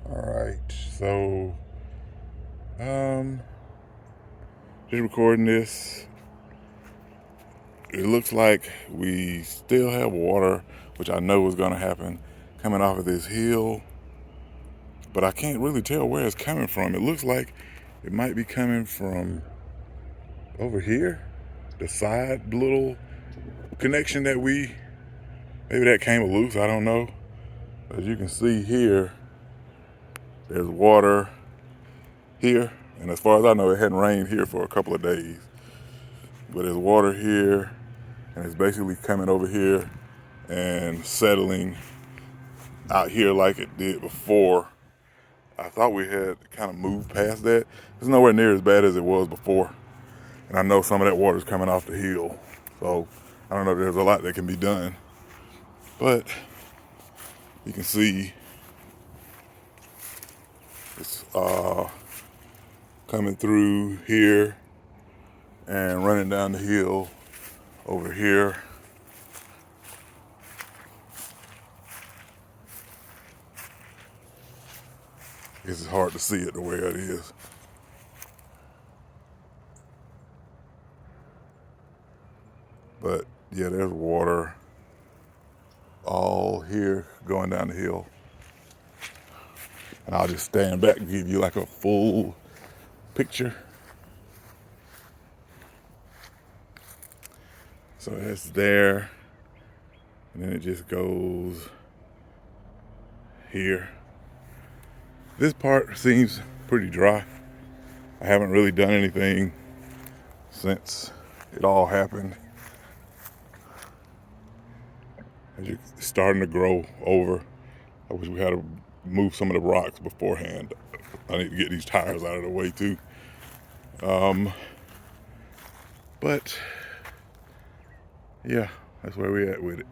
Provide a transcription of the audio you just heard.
All right, so just recording this. It looks like we still have water, which I know is gonna happen, coming off of this hill, but I can't really tell where it's coming from. It looks like it might be coming from over here, the side little connection that maybe that came loose. I don't know. As you can see here, there's water here, and as far as I know, it hadn't rained here for a couple of days. But there's water here, and it's basically coming over here and settling out here like it did before. I thought we had kind of moved past that. It's nowhere near as bad as it was before. And I know some of that water is coming off the hill. So I don't know, there's a lot that can be done. But you can see it's coming through here and running down the hill over here. It's hard to see it the way it is. But yeah, there's water all here going down the hill. And I'll just stand back and give you like a full picture. So that's there. And then it just goes here. This part seems pretty dry. I haven't really done anything since it all happened. It's starting to grow over. I wish we had to move some of the rocks beforehand. I need to get these tires out of the way too. But yeah, that's where we at with it.